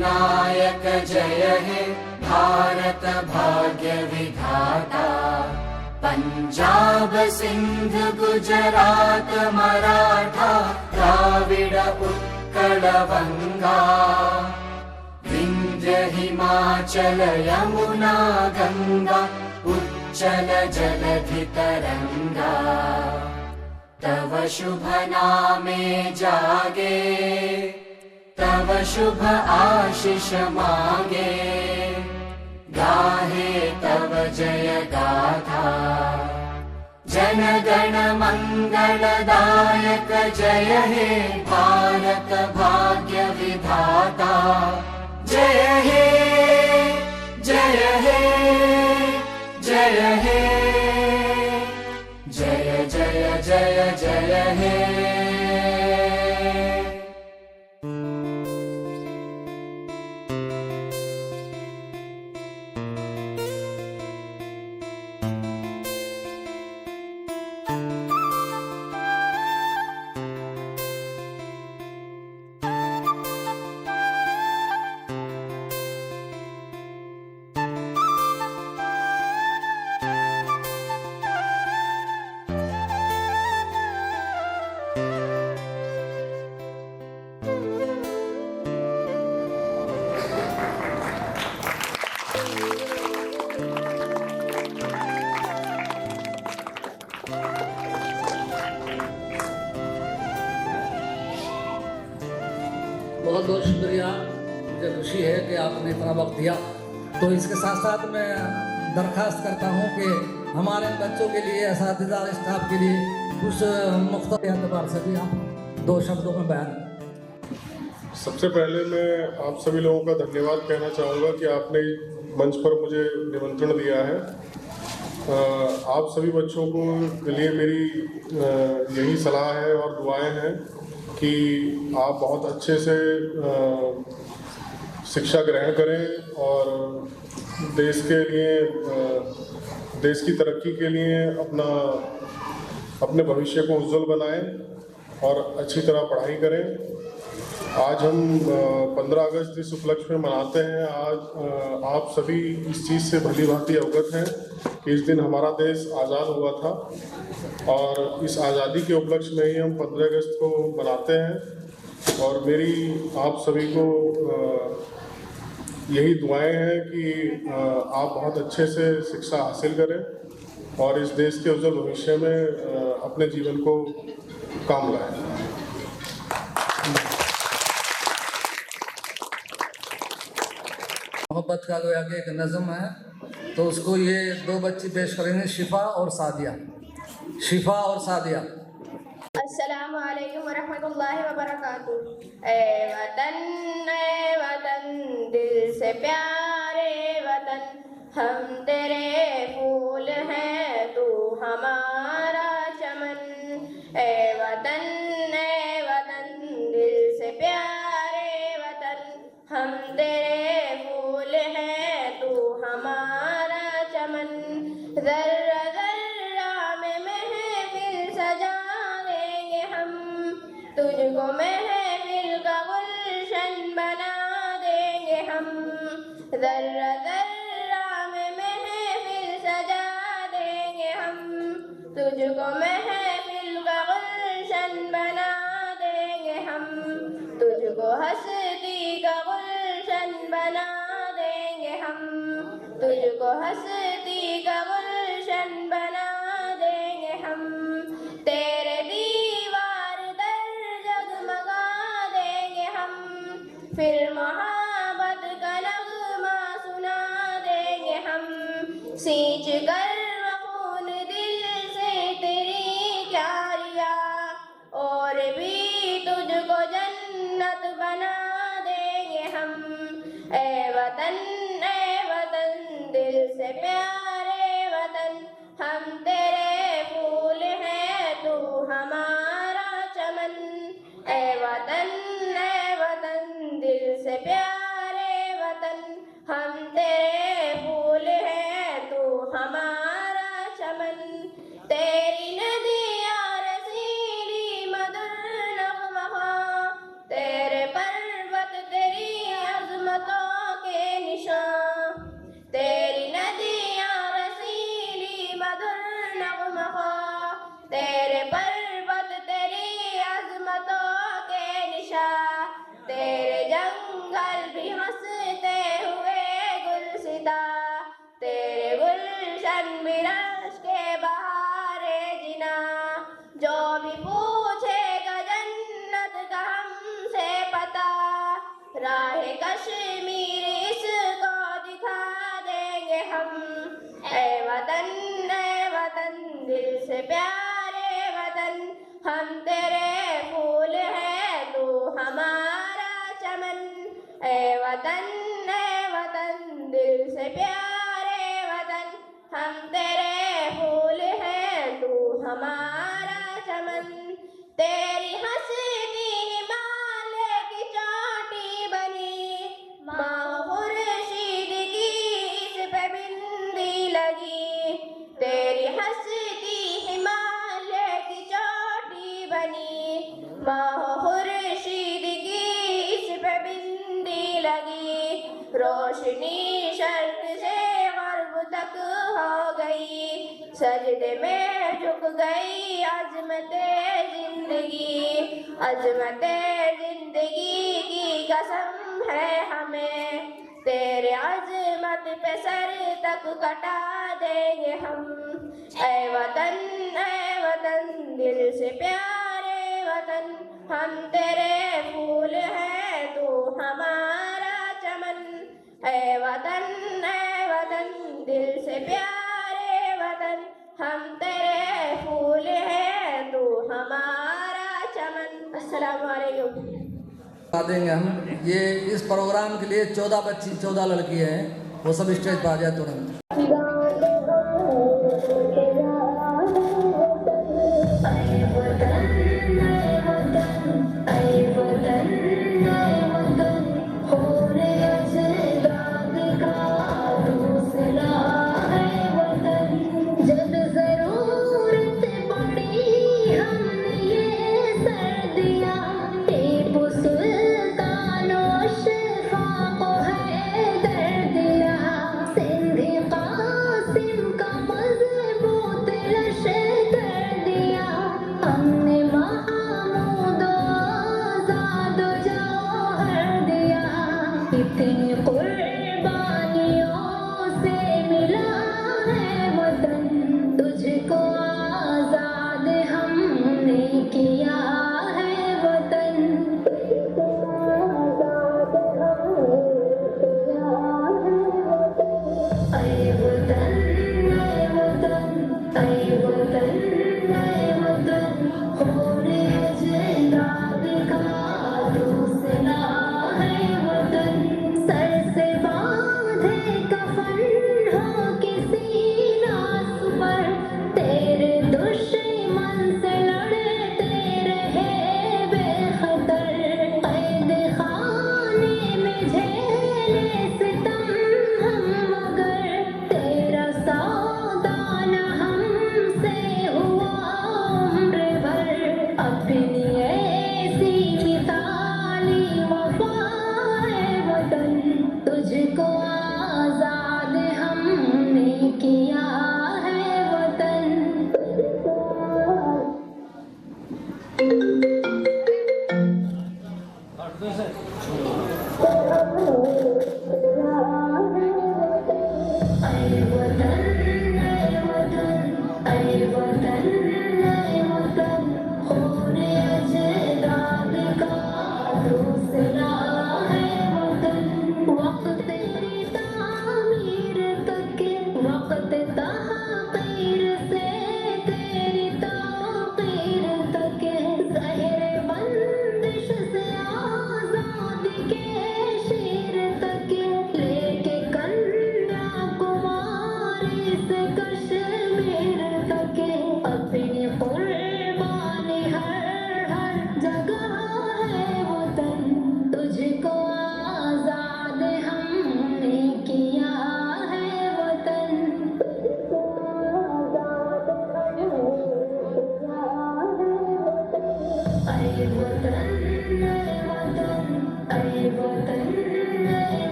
अधिनायक जय हे भारत भाग्य विधाता। पंजाब सिंध गुजरात मराठा द्राविड उत्कल बंगा। विंध्य हिमाचल यमुना गंगा उच्चल जलधि तरंगा। तव शुभ नामे जागे तव शुभ आशीष मांगे। गाहे तव जय गाथा जन गण मंगलदायक जय हे भारत भाग्य विधाता। जय हे जय हे जय हे जय जय जय जय हे। बहुत बहुत शुक्रिया, मुझे खुशी है कि आपने इतना वक्त दिया। तो इसके साथ साथ मैं दरख्वास्त करता हूँ कि हमारे बच्चों के लिए, असातिज़ा स्टाफ के लिए कुछ मुख्तलिफ एतबार से भी आप 2 शब्दों में बयान। सबसे पहले मैं आप सभी लोगों का धन्यवाद कहना चाहूँगा कि आपने मंच पर मुझे निमंत्रण दिया है। आप सभी बच्चों को के लिए मेरी यही सलाह है और दुआएं हैं कि आप बहुत अच्छे से शिक्षा ग्रहण करें और देश के लिए, देश की तरक्की के लिए अपने भविष्य को उज्जवल बनाएं और अच्छी तरह पढ़ाई करें। आज हम 15 अगस्त इस उपलक्ष्य में मनाते हैं। आज आप सभी इस चीज़ से भली भांति अवगत हैं कि इस दिन हमारा देश आज़ाद हुआ था और इस आज़ादी के उपलक्ष्य में ही हम 15 अगस्त को मनाते हैं। और मेरी आप सभी को यही दुआएं हैं कि आप बहुत अच्छे से शिक्षा हासिल करें और इस देश के उज्जवल भविष्य में अपने जीवन को काम लाएं। मोहब्बत का जो आगे एक नज़म है, तो उसको ये 2 बच्ची पेश करेंगे, शिफा और सादिया। शिफा और सादिया। अस्सलामु अलैकुम वरहमतुल्लाहि वबरकातुह। ए वतन दिल से प्यारे वतन, हम तेरे फूल हैं तू हमारा चमन। ए वतन दिल से प्यारे वतन, हम तेरे फूल हैं तू हमारा चमन। जर्रा जर्रा में महफिल सजा देंगे हम, तुझको महफिल का गुलशन बना देंगे हम। जर्रा जर्रा में महफिल सजा देंगे हम, तुझको महफिल का गुलशन बना देंगे हम। तुझको हस्ती का गुलशन बना देंगे हम, तुझको हस्ती का गुलशन बना देंगे हम। तेरे दीवार दर जगमगा देंगे हम, फिर मोहब्बत का नगमा सुना देंगे हम। सींच कर खून दिल से तेरी क्यारियाँ, और भी तुझको जन्नत बना देंगे हम। ए वतन दिल से प्यारे दिल से प्यारे वतन, हम तेरे फूल हैं तू हमारा चमन। ए वतन दिल से प्यारे वतन, हम तेरे फूल हैं तू हमारा चमन। तेरी हंसती हिमालय की चोटी बनी, माँ खुर्शीद की इस पे बिंदी लगी। तेरी हंसती हिमालय की चोटी बनी, माँ खुर्शीद की इस पे बिंदी लगी। रोशनी शर्क से गर्व तक हो गई, सजदे में झुक गई अज़मते जिंदगी। अज़मते जिंदगी की कसम है हमें, तेरे अज़मत पे सर तक कटा देंगे हम। ऐ वतन दिल से प्यारे वतन, हम तेरे फूल हैं तू हमारा चमन। ऐ वतन दिल से प्यारे वतन, हम तेरे फूल हैं तू हमारा चमन। अस्सलाम वालेकुम। बता देंगे हम। ये इस प्रोग्राम के लिए 14 बच्ची 14 लड़की हैं, वो सब स्टेज पर आ जाए तुरंत। है वतन।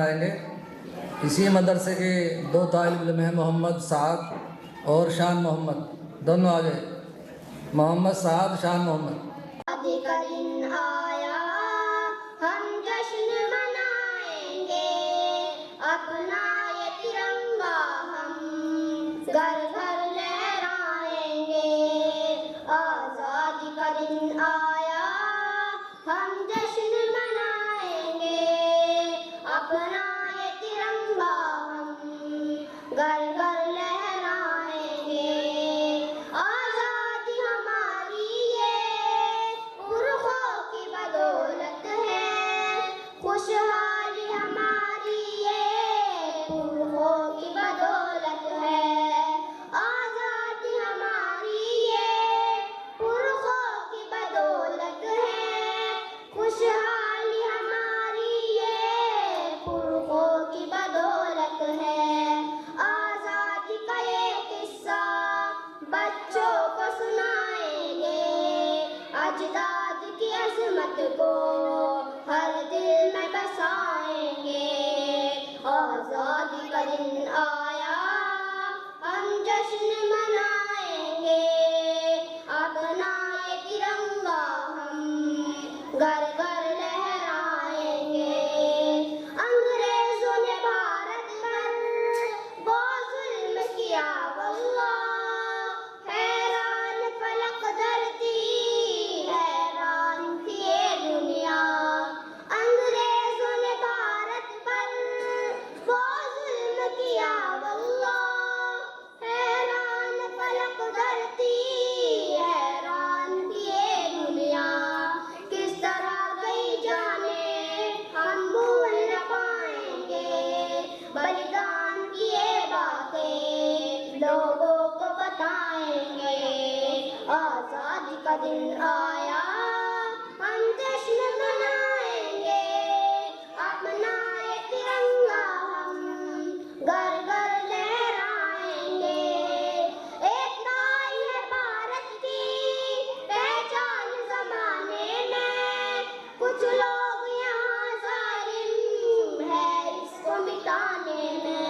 मनाएंगे। इसी मदरसे के 2 तालिब इल्म हैं, मोहम्मद साद और शान मोहम्मद, दोनों आ गए। मोहम्मद साद, शान मोहम्मद। शादी का दिन आया, हम जश्न मनाएंगे, अपना ये तिरंगा हम घर घर लहराएंगे। आजादी का दिन आया, हम जश्न मनाएंगे, अपना ये तिरंगा हम घर घर लहराएंगे। आजादी हमारी ये पुरखों की बदौलत है, खुशहाली हमारी ये पुरखों की बदौलत है। आजादी हमारी ये पुरखों की बदौलत है, खुशहाली हमारी ये पुरखों की बदौलत है। आजादी का ये किस्सा बच्चों को सुनाएंगे, अजदाद की अजमत को हर दिल में बसाएंगे। आजादी का दिन आया, हम जश्न मनाएंगे, अपना ये तिरंगा हम घर घर लहराएंगे। अंग्रेजों ने भारत पर बहुत जुल्म किया वल्लाह, हैरान फलक धरती, हैरान थी ये दुनिया। अंग्रेजों ने भारत पर बहुत जुल्म किया वल्लाह, हैरान फलक धरती, हैरान थी ये दुनिया। किस तरह गई जाने हम भूल न पाएंगे, बलिदान की ये बातें लोगों को बताएंगे। आजादी का दिन आया, हम जश्न मनाएंगे, अपना ये तिरंगा हम घर घर लहराएंगे। एकता ही है भारत की पहचान ज़माने में, कुछ लोग यहाँ जालिम है इसको मिटाने में।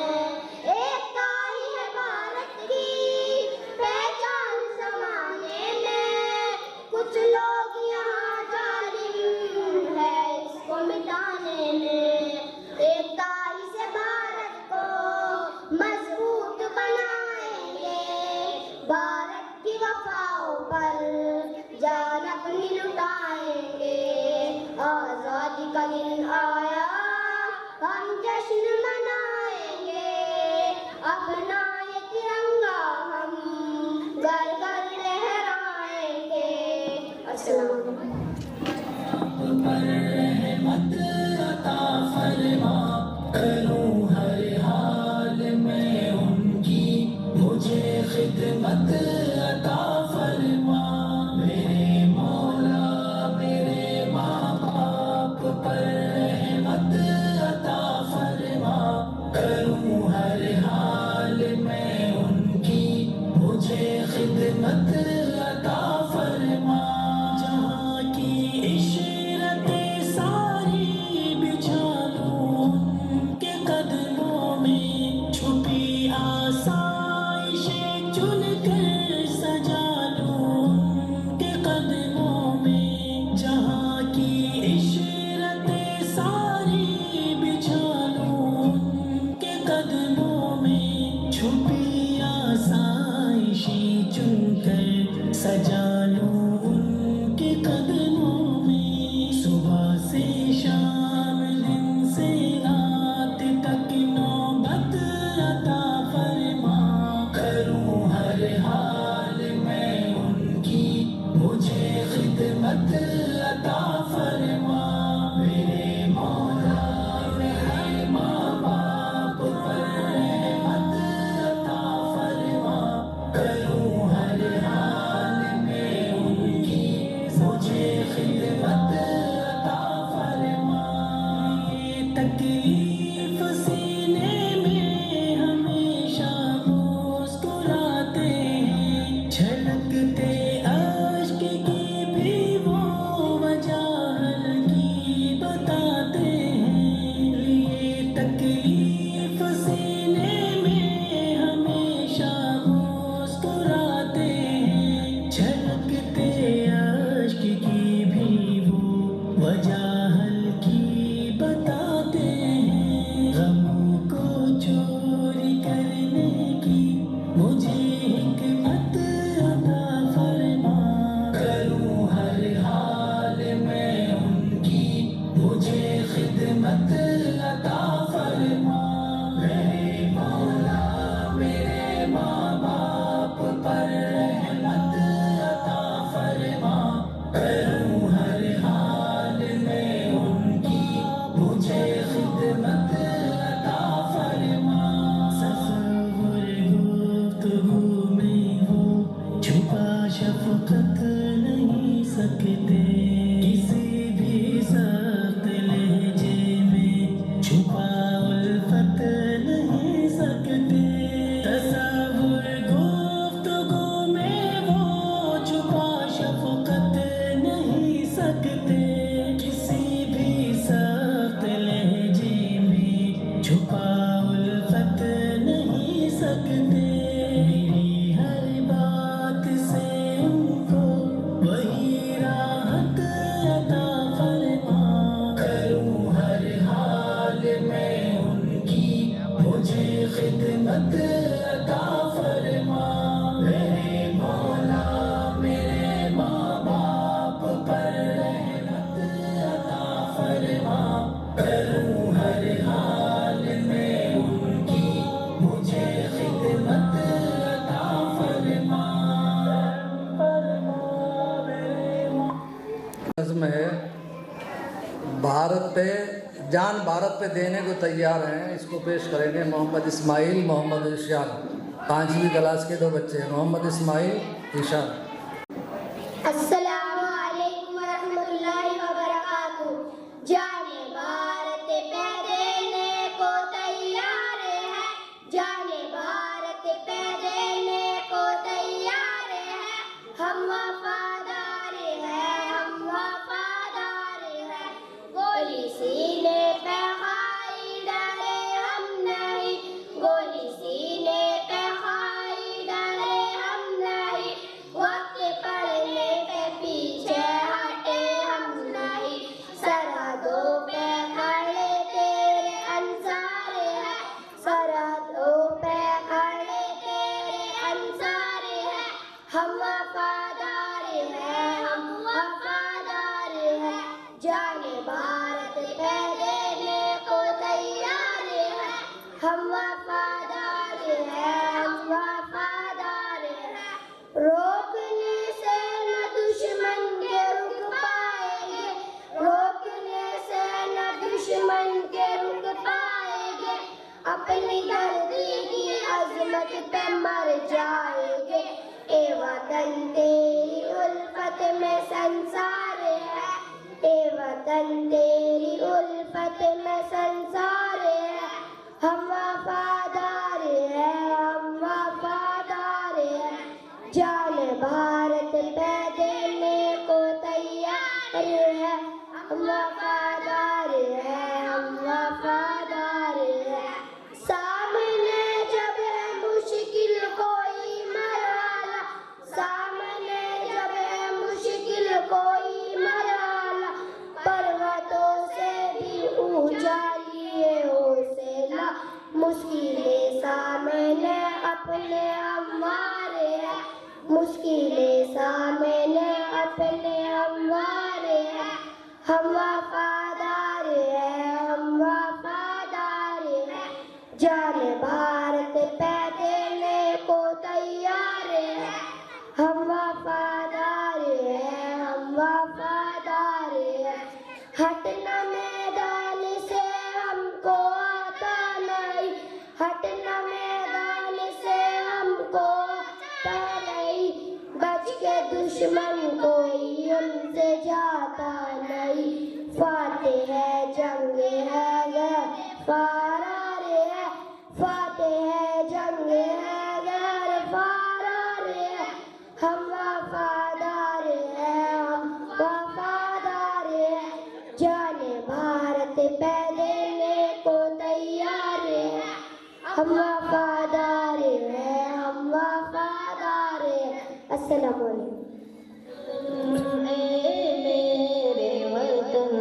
एकता ही है भारत की पहचान ज़माने में, कुछ लोग यहाँ जालिम है इसको मिटाने में। एकता ही से भारत को मजबूत बनाएंगे, भारत की वफाओं पर जान अपनी लुटाएंगे। आजादी का दिन आया, हम जश्न मनाएंगे, अपना ये तिरंगा हम घर घर लहराएंगे। अस्सलाम रहमत अता फरमा, करूं हर हाल में उनकी, मुझे खिदमत अता फरमा। मेरे मौला मेरे माँ बाप पर रहमत अता फरमा, करूं हर हाल में उनकी, मुझे खिदमत अता फरमा। जहाँ की इशरतें सारी बिछा दूं उनके कदमों में, छुपी आसाइशें चुन कर वजह हल्की बताते हैं गमों को चोरी करने की, मुझे हिकमत अता फरमा। करूं हर हाल में उनकी, मुझे खिदमत अता फरमा। मेरे मौला मेरे माँ बाप पर रहमत अता फरमा। करूं हर हाल में उनकी, मुझे खिदमत अता फरमा। सफ़र गुफ्तगू में वो छुपा शफ़क़त नहीं सकते, किसी भी सख्त लहजे में छुपा उल्फत नहीं सकते। तसव्वुर गुफ्तगू में वो छुपा शफ़क़त नहीं सकते, किसी भी सख्त लहजे में छुपा उल्फत नहीं सकते। मेरी हर बात से उनको वही राहत अता फरमा। करूं हर हाल में उनकी, मुझे खिदमत अता फरमा। मेरे मौला मेरे माँ बाप पर रहमत अता फरमा। करूं हर हाल में उनकी, मुझे खिदमत अता फरमा। नज़्म है भारत पे जान भारत पे देने को तैयार हैं। इसको पेश करेंगे मोहम्मद इस्माइल, मोहम्मद इरशाद। 5वीं क्लास के 2 बच्चे हैं, मोहम्मद इस्माइल, इरशाद। अस्सलामु अलैकुम वरहमतुल्लाहि वबरकातुहू। जाने भारत पे देने को तैयार है, जाने भारत पे देने को तैयार है। हम वफादार हैं, हम वफादार हैं। गोली सीने पे खाई डरे हम नहीं, गोली सीने पे खाई डरे हम नहीं। वक्त पड़ने पे पीछे हटे हम नहीं, सरहदों पे खड़े तेरे अंसार है, सरहदों पे खड़े तेरे अंसार है। हम वफादार हैं, हम वफादार हैं। जाने भारत पे देने को तैयार है, हम वफादार हैं, हम वफादार हैं। रोकने से न दुश्मन के रुक पाएंगे, रोकने से न दुश्मन के रुक पाएंगे। अपनी धरती की अजमत पे मर जाएंगे। ए वतन तेरी उल्फत में संसार है, ए वतन तेरी उल्फत में संसार है। हम वफादार हैं, हम वफादार हैं। जान भारत पे देने को तैयार है, हम वफादार हैं, हम वफादार हैं। सामने जब है मुश्किल कोई मरहला, सामने जब है मुश्किल कोई मरहला। पर्वतों से भी ऊंचा लिए हौसला, मुश्किलें सामने अपने हमारे हैं, मुश्किलें सामने अपने हमारे हैं। हम वफादार हैं, हम वफादार हैं। जान भारत पे देने को तैयार है, हम वफादार हैं, हम वफादार हैं। हटना मैदान से हमको आता नहीं, हटना मैदान से हमको आता नहीं। बच के दुश्मन कोई हमसे जाता नहीं। फातेह है जंग है गैर फरार है, फातेह है जंग है गैर फरार है। हम वफादार हैं, हम वफादार हैं। जाने भारत पे देने को तैयार है, हम वफादार हैं, हम वफादार हैं। अस्सलाम वालेकुम। मेरे वतन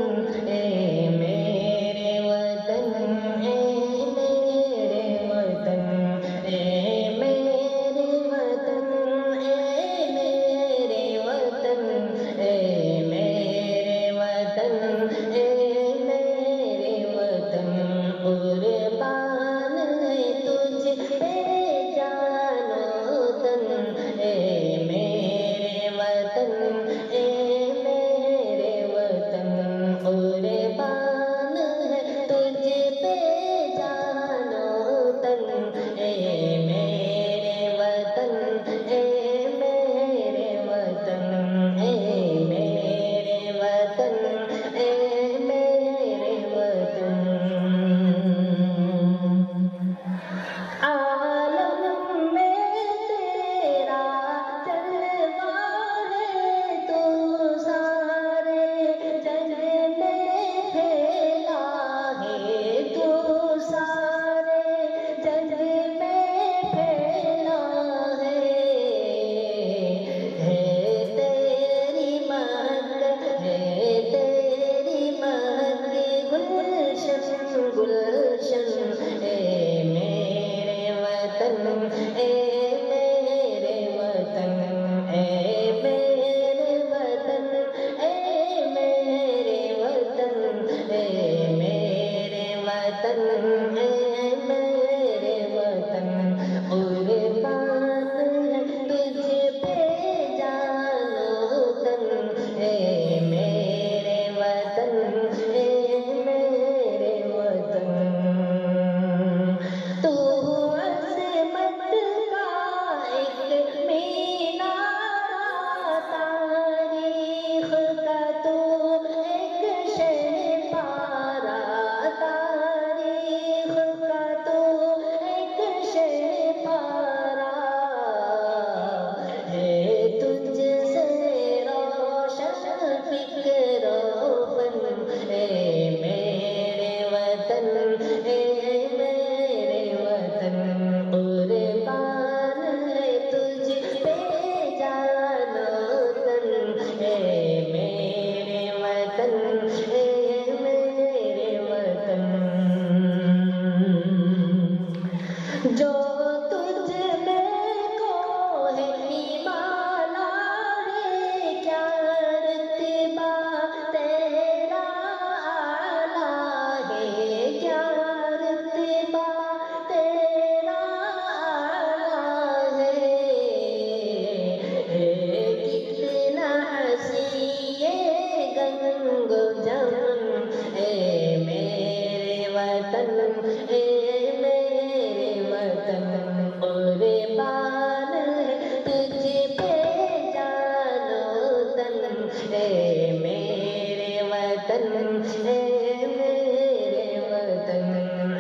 वतन ए मेरे वतन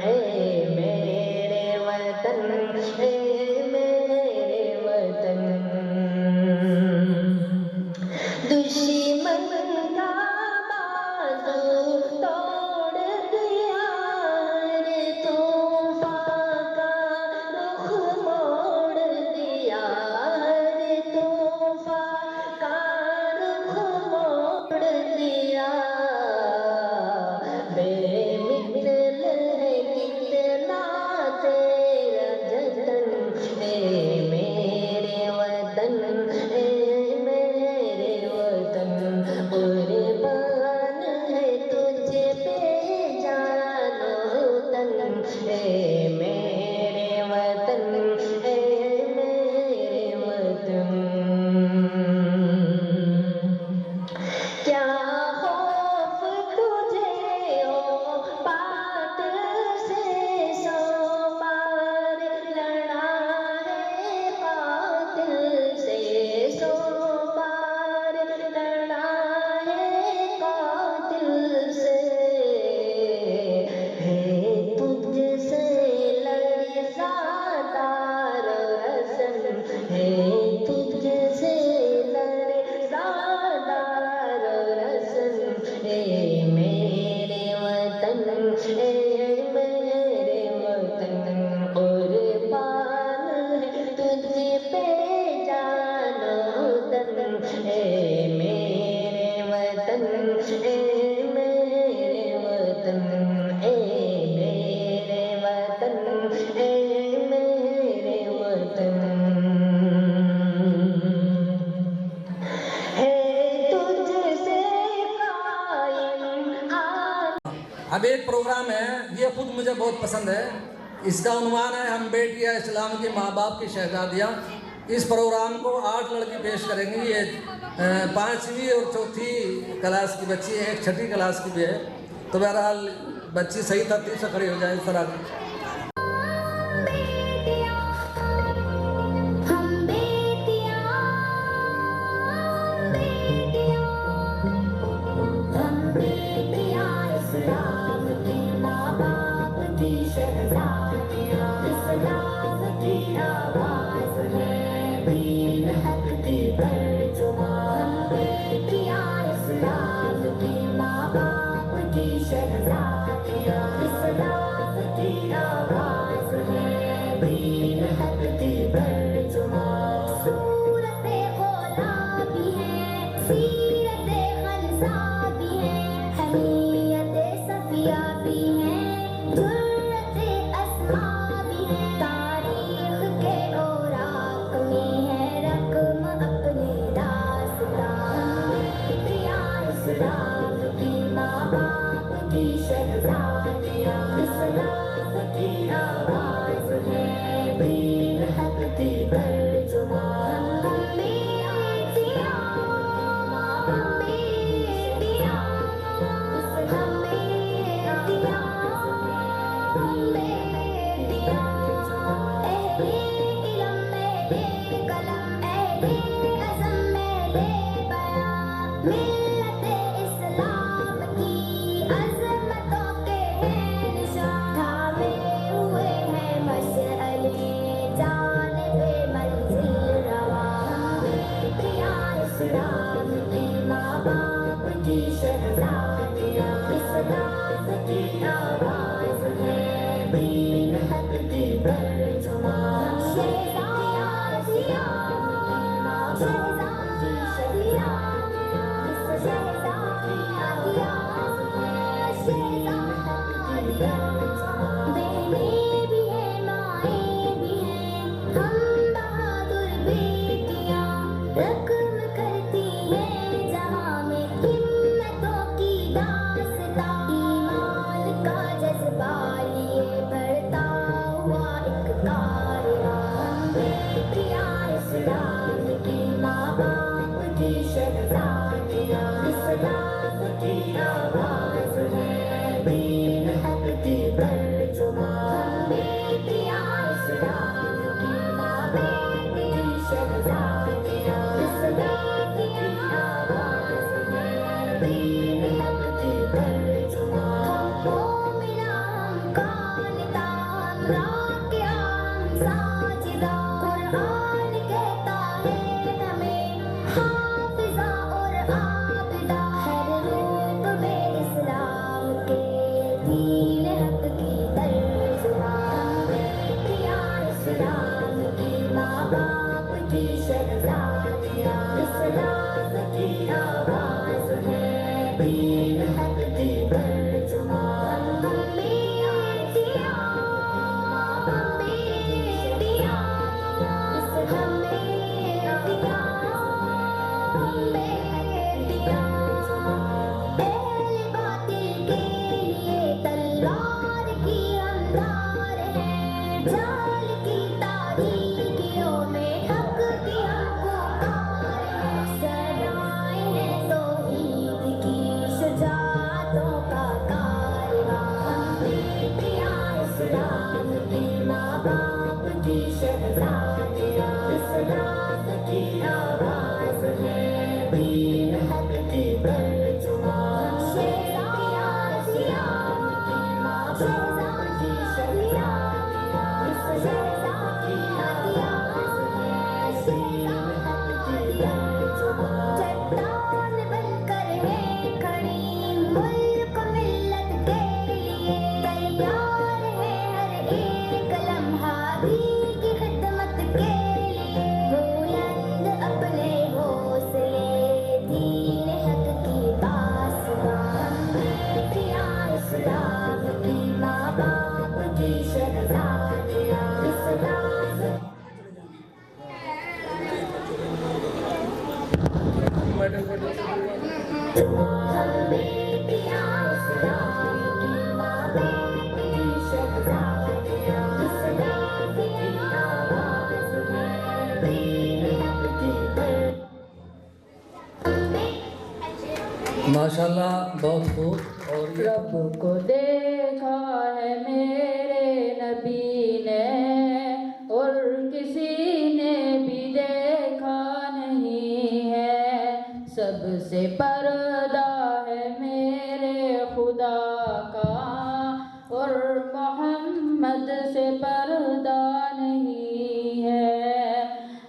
ए मेरे वतन ए मेरे वतन दुश्मन का बाजू तोड़ दिया रे तूफान का रुख मोड़ दिया रे तूफान का रुख मोड़ दिया बेमिसल है कितना तेरा जतन ए मेरे वतन ए मेरे वतन कुर्बान है तुझे पे जानो तन ए मेरे वतन ए मेरे वतन क्या खौफ तुझे हो बात से सौ बार लड़ा है कातिल से सौ बार लड़ा है कातिल से है तुझसे लड़ी सादार रसन है तुझसे लड़ी सादार रसन ए मेरे वतन ए मेरे वतन कुर्बान है तुझे पे जानो तन ए मेरे वतन ए मेरे वतन ए मेरे वतन ए मेरे वतन है तुझसे कायम अब एक प्रोग्राम है, ये खुद मुझे बहुत पसंद है। इसका उन्वान है हम बेटियां इस्लाम की माँ बाप की शहजादियाँ। इस प्रोग्राम को 8 लड़की पेश करेंगी। ये 5वीं और 4थी क्लास की बच्ची है, एक 6ठी क्लास की भी है। तो बहरहाल बच्ची सही तरतीब से खड़ी हो जाए इस तरह की। हम बेटियां इस्लाम की माँ बाप की शहजादियाँ इस्लाम की आवाज़ है दीन हक की तर्जुमान हम बेटियां इस्लाम की माँ बाप की शहजादियाँ इस्लाम की आवाज़ है दीन हक की तर्जुमान सूरत खौला भी है सीरत खलसा भी है हमीयत सफिया भी है जुर्रत अस्मा भी है तारीख के औराक में है रकम अपने दास्तान बेटियां इस्लाम की माँ बाप की शहजादियाँ इस्लाम की आवाज़ है दीन हक की तर्जुमान हम बेटियां हम बेटियां हम बेटियां हम बेटियां अहले इल्म अहले कलम अहले अज़म अहले बयां मिल्लत इस्लाम की अज़मतों के हैं निशान थामे हुए हैं मशअले जानिबे मंजिल रवां बेटियां इस्लाम की माँ बाप की शहजादियाँ इस्लाम की आवाज़ है दीन हक की तर्जुमान शहजादियाँ शहजादियाँ शहजादियाँ बहनें भी हैं माएँ भी हैं हम बहादुर बेटियाँ रकम करती हैं जहाँ में हिम्मतों की दास्तां ईमान का जज्बा लिए बढ़ता हुआ एक कारवां हम बेटियां इस्लाम की माँ बाप की शहजादियाँ इस्लाम की आवाज़ है दीन हक की तर्जुमान हम बेटियां इस्लाम की माँ बाप की शहजादियाँ इस्लाम की आवाज़ है दीन हक की हक की तर्जुमान हम बेटियां, हम बेटियां, हम बेटियां, हम बेटियां। पहले बातिल के लिए तलवार की हमदार है, जाल की तारीकियों में हक की हम पुकार है। सराय है तौहीद की शुजाअतों का कारवां, हम बेटियां इस्लाम के माँ बाप की शहजादियाँ, इस्लाम की आवाज़ है दीन हक की तर्जुमान। शहजादियाँ इस्लाम की माँ बाप की शहजादियाँ, इस शहजाद की आवाज़ है दीन हक की तर्जुमान। चट्टान बनकर है खड़ी मुल्क मिल्लत के लिए, तैयार है हर एक लम्हा दीन की खिदमत के लिए। बुलंद अपने हौसले दीन हक की पासबां, हम बेटियां इस्लाम की माँ बाप की शहजादियाँ, इस्लाम हम बेटियां इस्लाम की माँ बाप की शहजादियाँ, इस्लाम की आवाज़ है दीन हक की तर्जुमान। माशाल्लाह, बहुत खूब। और ये रब को देखा है मेरे नबी ने और किसी ने भी देखा नहीं है। सबसे पर्दा है मेरे खुदा का और मोहम्मद से पर्दा नहीं है।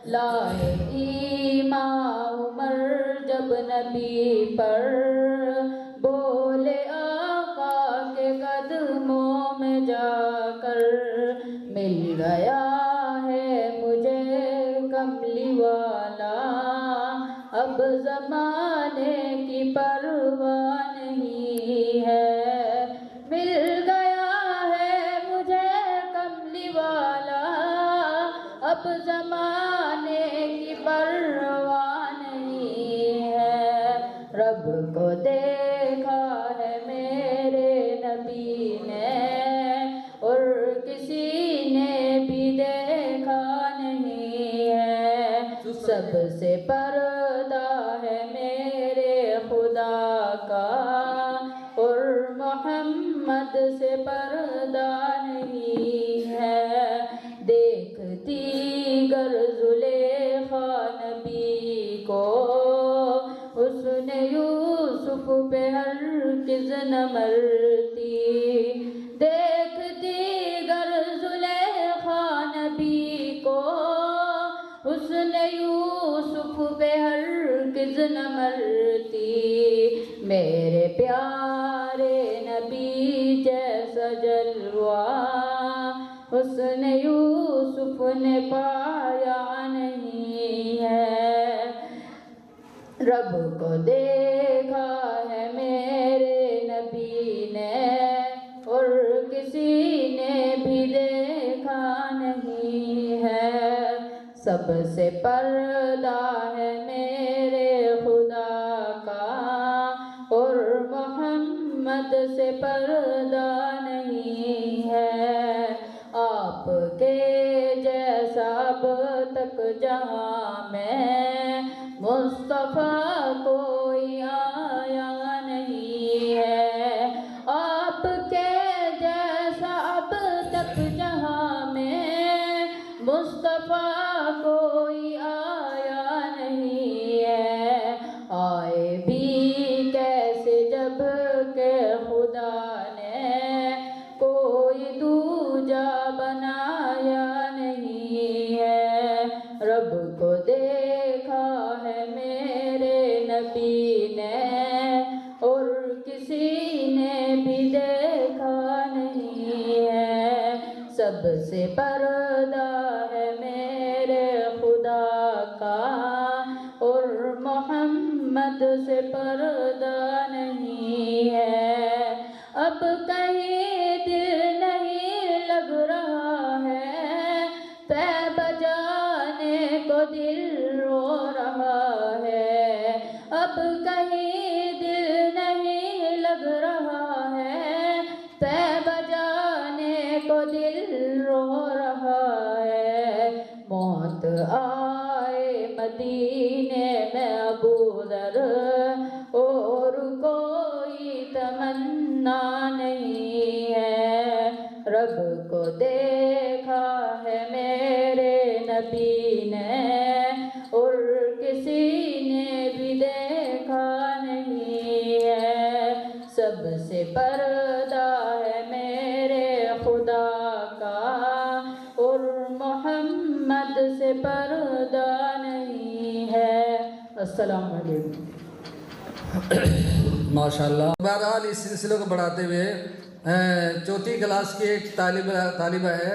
लाए ईमान उमर जब नबी पर, बोले आका के कदमों में जाकर, मिल गया है मुझे कमली वाला, अब ज़माने की परवाह नहीं है। मिल गया है मुझे कमली वाला, अब ज़माने की परवाह नहीं है। रब को देखा है मेरे नबी ने और किसी ने भी देखा नहीं है। सबसे पर्दा है मेरे खुदा का और मोहम्मद से पर्दा नहीं है। देखती गर जुलेखा नबी को, उसने यूसुफ पे हरगिज़ न मरती। देखती गर जुलेखा नबी को, उसने यूसुफ पे हरगिज़ न मरती। मेरे प्यारे नबी जैसा जलवा उसने यूसुफ ने पाया नहीं है। रब को देखा है मेरे नबी ने और किसी ने भी देखा नहीं है। सबसे पर्दा है मेरे खुदा का और मोहम्मद से पर्दा नहीं है। आपके जैसा अब तक जहाँ में मुस्तफ़ा कोई आया नहीं है। आपके जैसा अब तक जहाँ में मुस्तफ़ा कोई आया नहीं है। आए भी कैसे जब के खुदा ने कोई दूजा बनाया नहीं है। रब को देखा है मेरे नबी ने और किसी ने भी देखा नहीं है। सबसे पर्दा है मेरे खुदा का और मोहम्मद से पर्दा नहीं कहीं दिल नहीं लग रहा है, पैर बजाने को दिल रो रहा है। अब कहीं दिल नहीं लग रहा है, पैर बजाने को दिल रो रहा है। मौत आए मदीने में अबू दर, और कोई तमन्ना नहीं है। रब को देखा है मेरे नबी ने, और किसी ने भी देखा नहीं है। सबसे पर्दा है मेरे खुदा का, और मोहम्मद से पर्दा नहीं है। अस्सलाम वालेकुम। माशाल्लाह। बहरहाल इस सिलसिले को बढ़ाते हुए चौथी क्लास की एक तालिबा है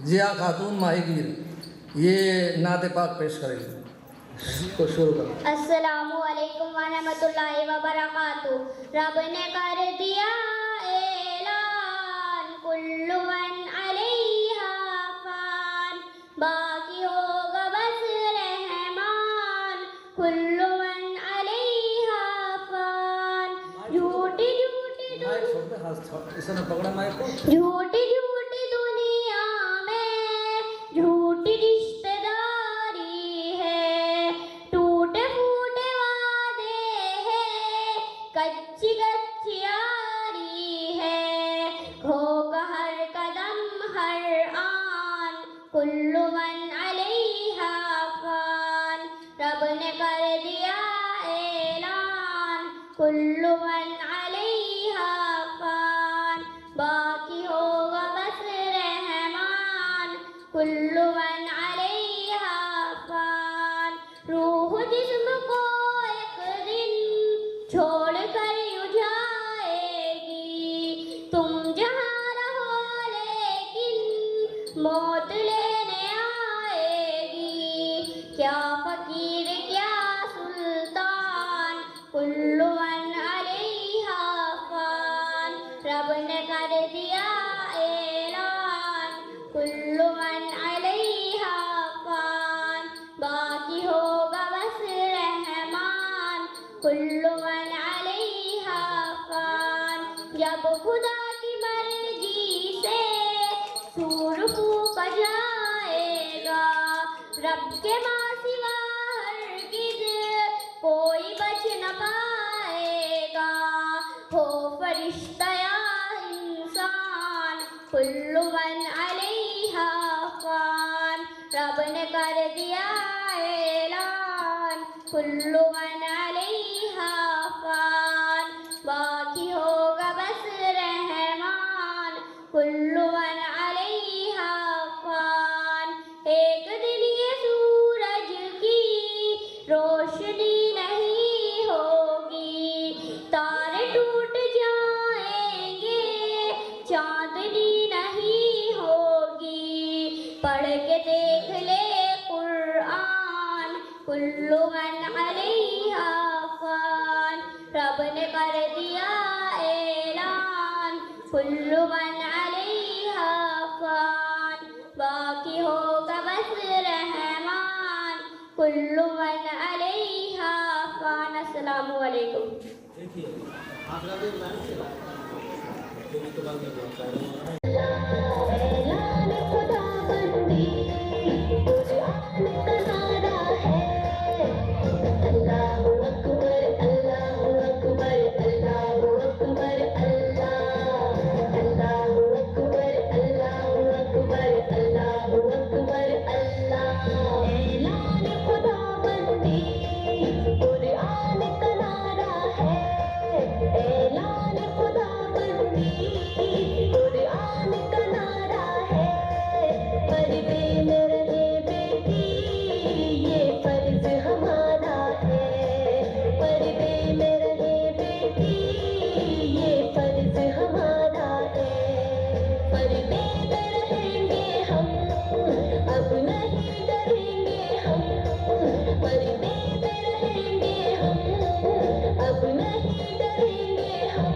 जिया खातून माहीगीर, ये नाते पाक पेश करेंगे। तो शुरू करो। अस्सलामु अलैकुम व रहमतुल्लाहि व बरकातुहू। रब ने कर दिया ऐलान, कुल्लु मन अलैहा फान, बाकी होगा बस रहमान, कुल्लु मन अलैहा फान। झूठी इसने पकड़ा माइक को। झूठी झूठी दुनिया में झूठी रिश्तेदारी है, टूटे फूटे वादे हैं, कच्ची कच्ची यारी है। होगा हर कदम हर आन, कुल्लु मन अलैहा फान। रब ने कर दिया ऐलान, कुल्लु मन अलैहा फान, बाकी होगा बस रहमान, कुल्लु मन अलैहा फान। रूह जिस्म को एक दिन छोड़ कर यूं जाएगी, तुम जहाँ रहो लेकिन मौत लेने आएगी। क्या फकीर क्या सुल्तान, कुल्लु मन अलैहा फान। रब ने कर दिया ऐलान, कुल्लु मन अलैहा फान, बाकी होगा बस रहमान, कुल्लु मन अलैहा फान। जब खुदा की मर्जी से सूर फूका जाएगा, रब के माँ सिवा हरगिज़ कोई बच न पाएगा। हो फरिश्ता या इंसान, कुल्लु मन अलैहा फान। रब ने कर दिया ऐलान, कुल्लु मन अलैहा फान, बाकी होगा बस रहमान, कुल्लु मन अलैहा फान। एक दिन ये सूरज की रोशनी नहीं होगी, तारे टूट जाएंगे, चांदनी नहीं होगी। पढ़ के देख ले कुरान, कुल्लु मन अलैहा फान। रब ने कर दिया ऐलान, कुल्लु मन अलैहा फान, बाकी होगा बस रहमान, कुल्लु मन अलैहा फान। अस्सलामु अलैकुम। ऐलान खुदाबंदी कुरान का नारा है, अल्लाहु अकबर अल्लाहु अकबर अल्लाहु अकबर अल्लाह, अल्लाहु अकबर अल्लाहु अकबर अल्लाहु अकबर अल्लाह। ऐलान खुदाबंदी कुरान का नारा है, ऐलान खुदाबंदी कुरान का नारा है। पर्दे में रहे बेटी ये फर्ज हमारा है, पर्दे में रहे बेटी ये फर्ज हमारा है। पर्दे में रहेंगे हम, अब नहीं डरेंगे हम, पर्दे में रहेंगे हम, अब नहीं डरेंगे हम।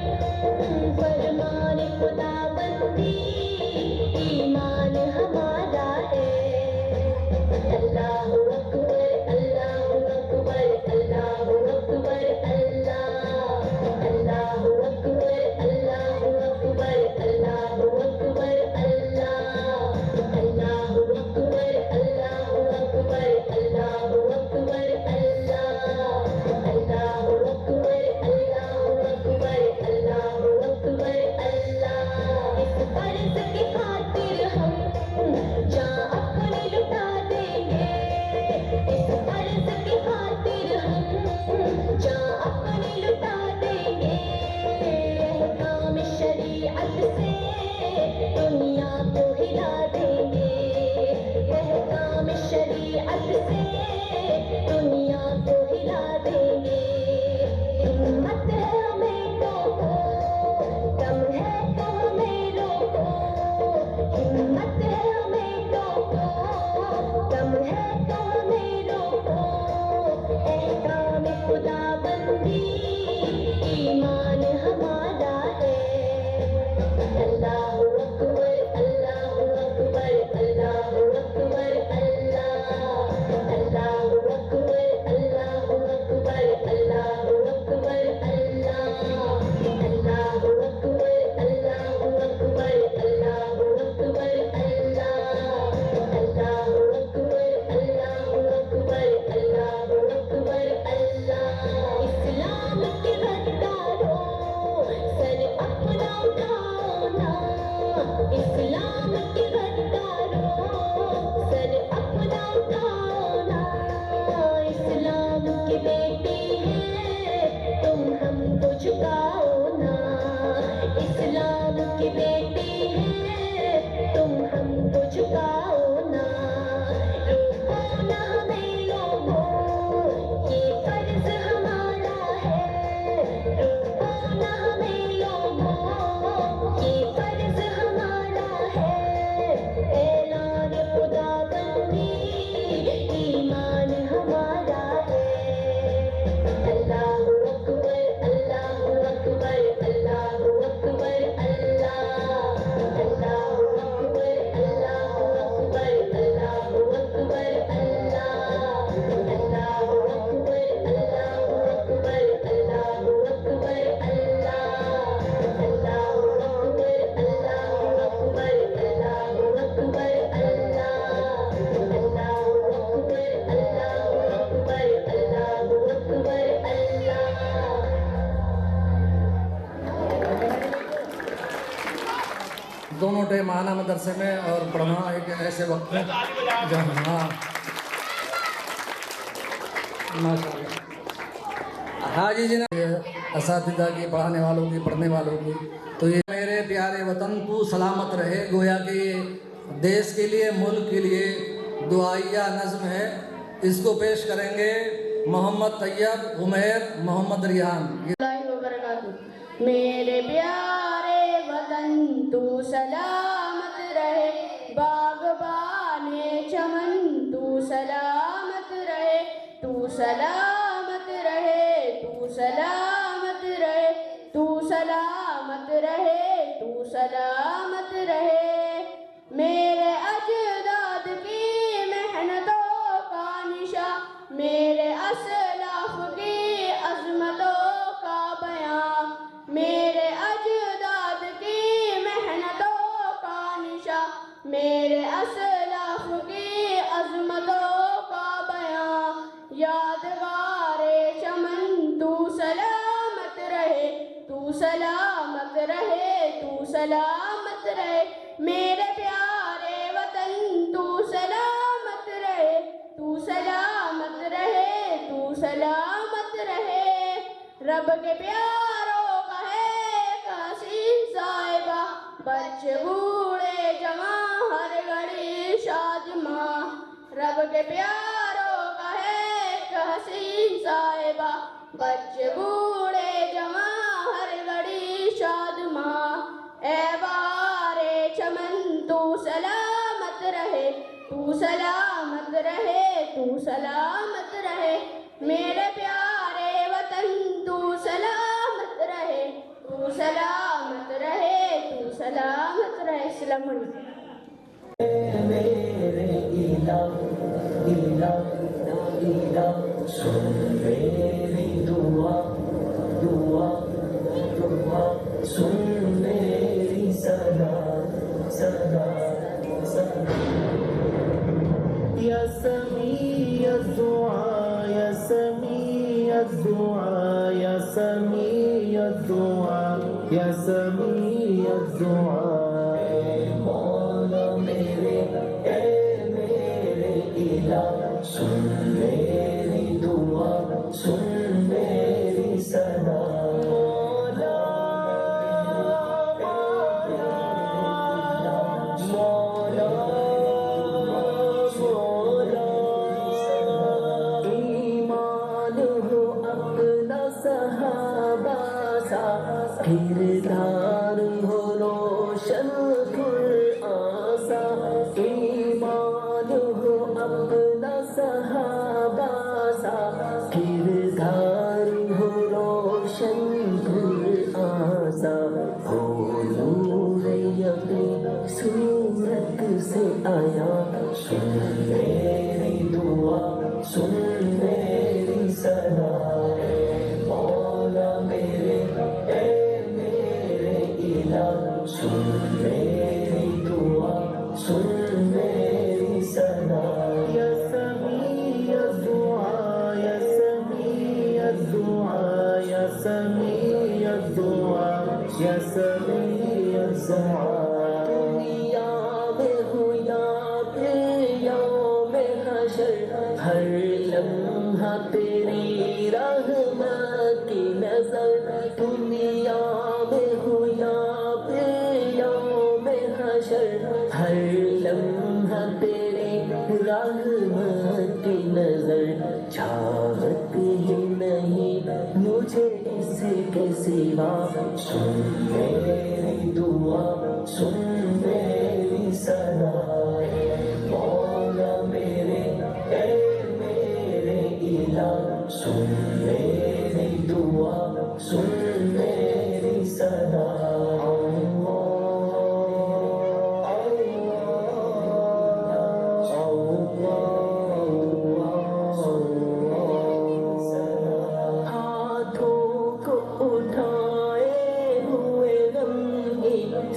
को हिला देंगे, कहकाम शरीयत से दुनिया को हिला देंगे। हिम्मत है हमें टोको, दम है तो हमें रोको, हिम्मत है हमें टोको, दम है तो हमें रोको। एहकाम खुदाबंदी ईमान हमारा है। अल्लाहु अकबर, अल्लाहु अकबर, अल्लाहु अकबर, अल्लाहु अकबर, अल्लाहु अकबर, अल्लाहु अकबर, अल्लाहु अकबर, अल्लाहु अकबर, अल्लाहु अकबर, अल्लाहु अकबर, अल्लाहु अकबर, अल्लाहु अकबर, इस्लाम के गद्दारों सर अपना उठाओ ना, इस्लाम के गद्दारों सर अपना उठाओ ना। इस्लाम के बेटे हैं तुम हमको झुकाओ ना, इस्लाम के बेटे हैं तुम हमको झुकाओ ना। रोको ना हमें लोगों, ये फर्ज हमारा है। रोको ना हमें लोगों, ये फर्ज हमारा है। ऐलान खुदाबंदी ईमान हमारा है। अल्लाहु अकबर, अल्लाहु अकबर, अल्लाहु अकबर, अल्लाहु अकबर, अल्लाहु अकबर, अल्लाहु अकबर, अल्लाहु अकबर, अल्लाहु अकबर, अल्लाहु अकबर, अल्लाहु अकबर, अल्लाहु अकबर, अल्लाहु अकबर, अल्लाहु अकबर, अल्लाहु अकबर, अल्लाहु अकबर, दोनों टाइम आना मदरसे में और पढ़ना एक ऐसे वक्त में जब हाँ माशाअल्लाह हाजी जी ने असातिज़ा की, पढ़ाने वालों की, पढ़ने वालों की। तो ये मेरे प्यारे वतन तू सलामत रहे, गोया कि देश के लिए, मुल्क के लिए दुआइया नज़्म है। इसको पेश करेंगे मोहम्मद तैयब, उमैर, मोहम्मद रिहान। मेरे प्यारे वतन तू सलामत रहे, बागबाने चमन तू सलामत रहे, तू सलामत रहे, तू सलामत रहे, तू सलामत रहे, तू सलामत रहे। मेरे अजदाद की मेहनतों का निशा, मेरे असलाफ की अज़मतों का बयां, मेरे अजदाद की मेहनतों का निशा, मेरे असलाफ की अज़मतों का बयां। यादगारे चमन तू सलामत रहे, तू सलामत रहे, तू सलामत रहे। मेरे प्यारे वतन तू सलामत रहे, तू सलामत रहे, तू सलामत रहे। रब के प्यारों का है एक हसीन साहिबा, बच्चे बूढ़े जवां हर घड़ी शादमां। रब के प्यारों का है एक हसीन साहिबा, बच्चे बूढ़े जवां हर घड़ी शादमां। ऐ बारे चमन तू सलामत रहे, तू सलामत रहे, तू सलामत रहे। मेरे प्यारे वतन तू सलामत रहे, तू सलामत रहे, तू सलामत रहे। सलाम मेरे इलाह इलाह इलाह, सुन मेरी दुआ दुआ दुआ, सुन मेरी सदा सदा सदा। या समीअ दुआ, या समीअ दुआ, या समीअ दुआ, या समीअ दुआ। मौला मेरे, ए मेरे इलाह, सुन मेरी दुआ, सुन मेरी सदा। मौला मौला आसा, किरदार हो रोशन आसा, ईमान हो अपना सहाबा सा, किरदार हो रोशन आसा, हो नूर यकीन सूरत से आया, सुन मेरी दुआ, सुन मेरी सना, मौला मेरे इला, सुन मेरी दुआ, सुन मेरी सना, या समीअ दुआ, या समीअ दुआ, या समीअ दुआ, या समीअ दुआ, दुनिया में हो या यौम हशर, हर लम्हा तेरी रहमत की नजर, दुनिया में हो या यौम हशर, हर लम्हा तेरी रहमत की नजर, चाहत ही नहीं मुझे इसके सिवा, सुन मेरी दुआ, सुन मेरी सना, मौला मेरे इला, सुन मेरी दुआ, सुन मेरी सना,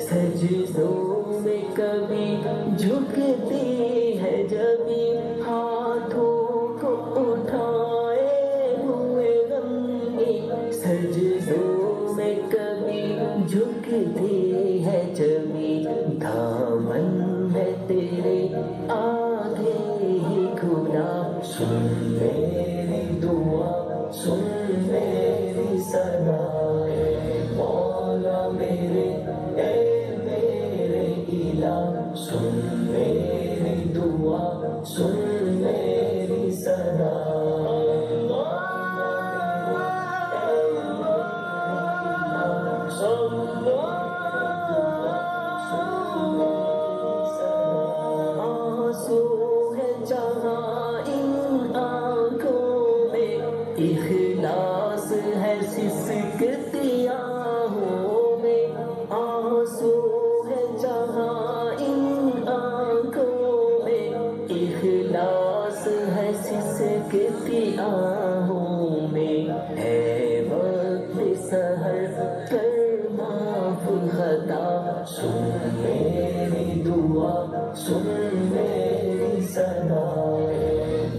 सजदों में कभी झुकती है जबी, हाथों को उठाए हुए गमी, सजदों में कभी झुकती है जबी, दामन है तेरे आगे ही खुला, सुन मेरी दुआ, सुन मेरी सना, मौला मेरे इला, सुन मेरी दुआ, सुन मेरी सना, आंसू है जहाँ इन आँखों में, इखलास है सिसकती आहों में, आंसू है जहाँ इन आँखों में, इखलास है सिसकती आहों में, है वक्त सहर कर माफ खता, सुन मेरी दुआ, सुन मेरी सना,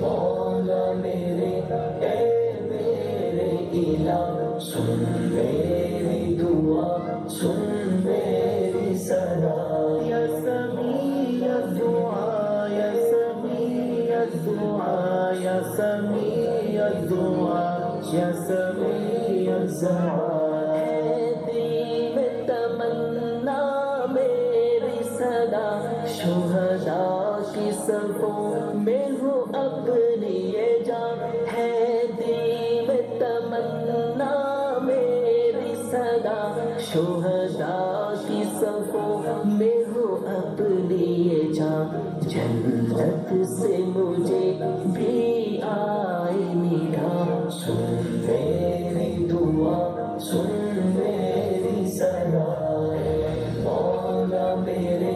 मौला मेरे इला, सुन मेरी दुआ, सुन मेरी सना, या समीअ दुआ, या समीअ दुआ, या समीअ दुआ, या समीअ दुआ, है दिल में तमन्ना मेरी सदा, शुहदा की सफों में हो अपनी ये जान, है दिल में तमन्ना मेरी सदा, शुहदा की सफों में हो अपनी ये जान, जन्नत से मुझे भी आए निगाह, सुन मेरी दुआ, सुन मेरी सना, मौला मेरे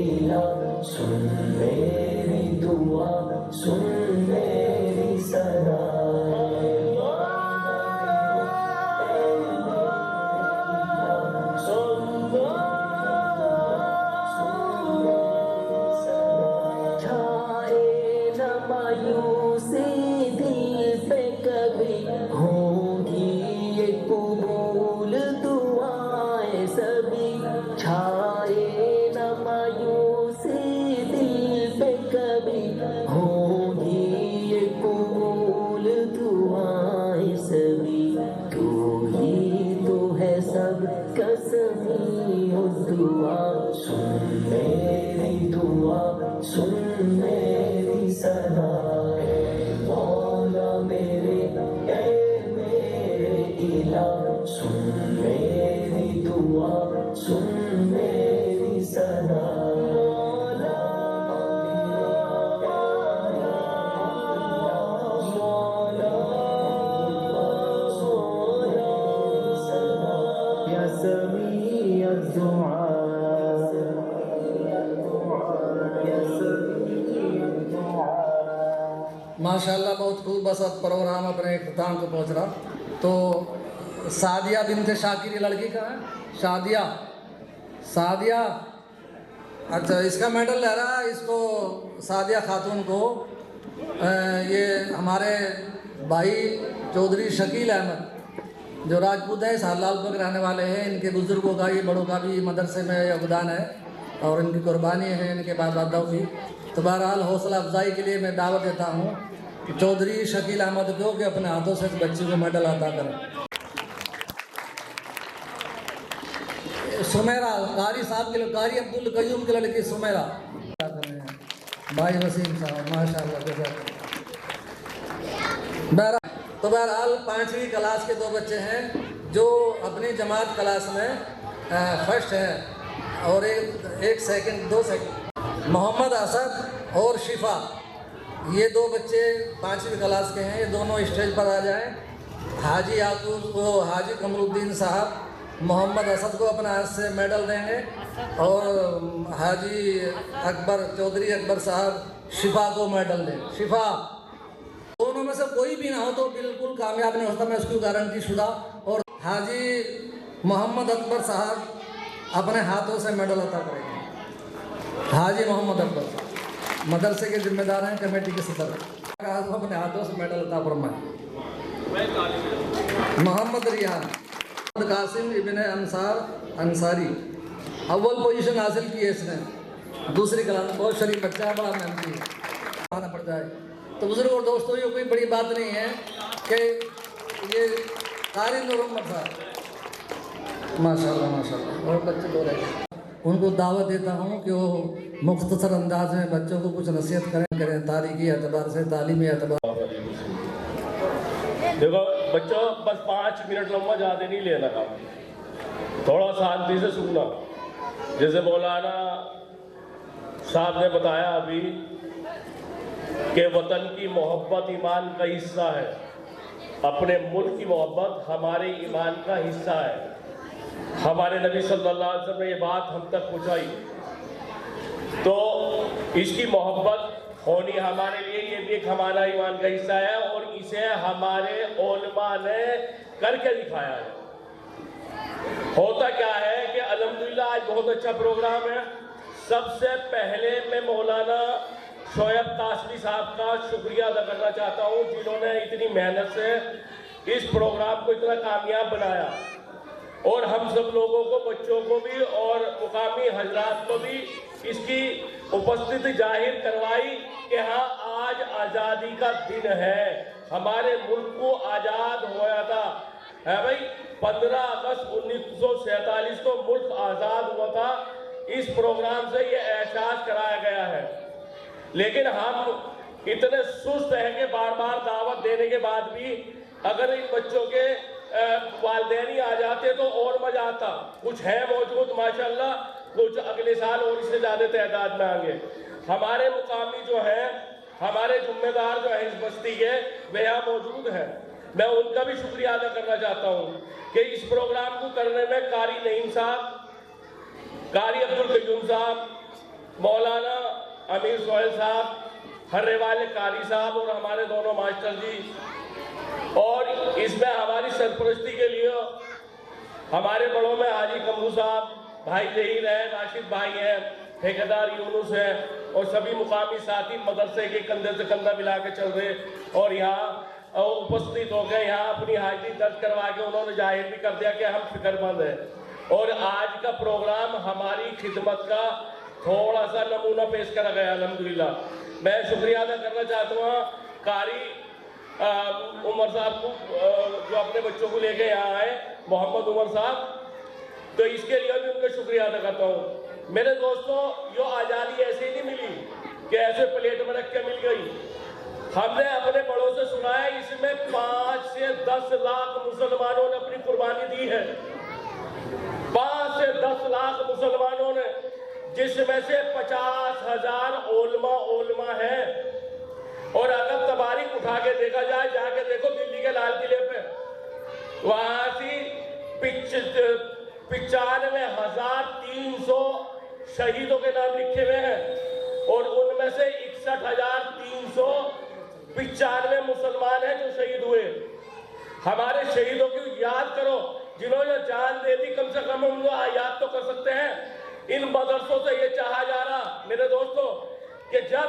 इला, सुन मेरी दुआ, सुन मेरी सना, छाए न मायूसी दिल पे कभी, होंगी ये कबूल दुआएं सभी, छाए न मायूसी दिल पे कभी, होंगी ये कबूल दुआएं सभी, तू ही तो है सब कसमी हो दुआ, सुन मेरी दुआ, सुन मेरी सना, मौला मेरे मौला सुन मेरी दुआ, सुन मेरी सदा। मौला या समीअ दुआ, माशाल्लाह बहुत खूब। बस अब प्रोग्राम अपने इख्तिताम को पहुँच रहा। तो सादिया बिनते शाकिर, ये लड़की का है शादिया, सादिया, अच्छा इसका मेडल ले रहा है। इसको सादिया खातून को ये हमारे भाई चौधरी शकील अहमद जो राजपूत है, सालालपुर के रहने वाले हैं, इनके बुज़ुर्गों का ये बड़ों का भी मदरसे में योगदान है और इनकी कुर्बानी है इनके बाप दादाओं की। तो बहरहाल हौसला अफजाई के लिए मैं दावत देता हूँ कि चौधरी शकील अहमद को कि अपने हाथों से इस बच्ची को मेडल अता करें। सुमेरा कारी साहब के, कारी अब्दुल कयूम की लड़की सुमेरा, भाई वसीम साहब माशाल्लाह। बहरहाल 5वीं क्लास के 2 बच्चे हैं जो अपनी जमात क्लास में फर्स्ट हैं और एक सेकंड 2 सेकंड। मोहम्मद असद और शिफा, ये 2 बच्चे 5वीं क्लास के हैं। ये दोनों स्टेज पर आ जाएं। हाजी याकूब को, हाजी कमरुद्दीन साहब मोहम्मद असद को अपने हाथ से मेडल देंगे और हाजी अकबर, चौधरी अकबर साहब शिफा को मेडल देंगे। शिफा, दोनों में से कोई भी ना हो तो बिल्कुल कामयाब नहीं होता, मैं उसकी गारंटी शुदा। और हाजी मोहम्मद अकबर साहब अपने हाथों से मेडल अता करेंगे। हाजी मोहम्मद अकबर मदरसे के जिम्मेदार हैं, कमेटी के सदर, अपने हाथों से मेडल अता फरमाएं। मोहम्मद रियान, कासिम इब्न अंसार अंसारी, अव्वल पोजीशन हासिल की है इसने, 2री क्लास। बहुत शरीफ बच्चा है, बड़ा मेहनती है, आना पड़ जाए। तो बुजुर्ग और दोस्तों, ये कोई बड़ी बात नहीं है कि ये कारी नूर मोहम्मद साहब माशाल्लाह माशाल्लाह, और बच्चे दो रहे, उनको दावत देता हूँ कि वो मुख्तसर अंदाज में बच्चों को कुछ नसीहत करें तारीखी एतबार से, तालीमी एतबार। देखो बच्चों, बस 5 मिनट लंबा ज़्यादा नहीं लेना काम, थोड़ा शांति से सुनना। जैसे मौलाना साहब ने बताया अभी कि वतन की मोहब्बत ईमान का हिस्सा है, अपने मुल्क की मोहब्बत हमारे ईमान का हिस्सा है। हमारे नबी सल्लल्लाहु अलैहि वसल्लम ने ये बात हम तक पहुँचाई, तो इसकी मोहब्बत होनी हमारे लिए ये भी एक हमारा ईमान का हिस्सा है और इसे हमारे उलमा ने करके दिखाया है। होता क्या है कि अल्हम्दुलिल्लाह आज बहुत अच्छा प्रोग्राम है। सबसे पहले मैं मौलाना शोएब कासमी साहब का शुक्रिया अदा करना चाहता हूँ, जिन्होंने इतनी मेहनत से इस प्रोग्राम को इतना कामयाब बनाया और हम सब लोगों को, बच्चों को भी और मुकामी हजरात को भी इसकी उपस्थिति जाहिर करवाई कि हाँ आज आज़ादी का दिन है, हमारे मुल्क को आज़ाद होया था है भाई। 15 अगस्त 1947 को मुल्क आज़ाद हुआ था। इस प्रोग्राम से ये एहसास कराया गया है। लेकिन हम इतने सुस्त हैं कि बार बार दावत देने के बाद भी अगर इन बच्चों के वालिदैन आ जाते तो और मजा आता। कुछ है मौजूद माशाल्लाह, कुछ अगले साल और इससे ज़्यादा तादाद में आएंगे। हमारे मुकामी जो है, हमारे जिम्मेदार जो है इस बस्ती के, वे यहाँ मौजूद हैं। मैं उनका भी शुक्रिया अदा करना चाहता हूँ कि इस प्रोग्राम को करने में कारी नईम साहब, कारी अब्दुल कयूम साहब, मौलाना अमीर सोहेल साहब, हर्रे वाले कारी साहब और हमारे दोनों मास्टर जी, और इसमें हमारी सरपरस्ती के लिए हमारे बड़ों में हाजी कमरू साहब, भाई जहीर है, राशिद भाई हैं, ठेकेदार यूनुस है और सभी मुकामी साथी मदरसे के कंधे से कंधा मिला के चल रहे और यहाँ उपस्थित हो गए। यहाँ अपनी हाजिरी दर्ज करवा के उन्होंने जाहिर भी कर दिया कि हम फिक्रमंद हैं। और आज का प्रोग्राम हमारी खिदमत का थोड़ा सा नमूना पेश करा गया अल्हम्दुलिल्लाह। मैं शुक्रिया अदा करना चाहता हूँ कारी उमर साहब को, जो अपने बच्चों को लेके यहाँ आए, मोहम्मद उमर साहब, तो इसके लिए भी उनका शुक्रिया अदा करता हूँ। मेरे दोस्तों, ये आज़ादी ऐसे ही नहीं मिली कि ऐसे प्लेट में रख के मिल गई। हमने अपने बड़ों से सुना है इसमें 5 से 10 लाख मुसलमानों ने अपनी कुर्बानी दी है। 5 से 10 लाख मुसलमानों ने, जिसमें से 50,000 ओलमा है। और अगर तबारीख उठा के देखा जाए, जाके देखो दिल्ली के लाल किले पे, वहां से 95,300 शहीदों के नाम लिखे हुए हैं और उनमें से 61,395 मुसलमान हैं जो शहीद हुए। हमारे शहीदों की याद करो जिन्होंने जान दे दी, कम से कम हम लोग याद तो कर सकते हैं। इन मदरसों से ये चाहा जा रहा मेरे दोस्तों कि जब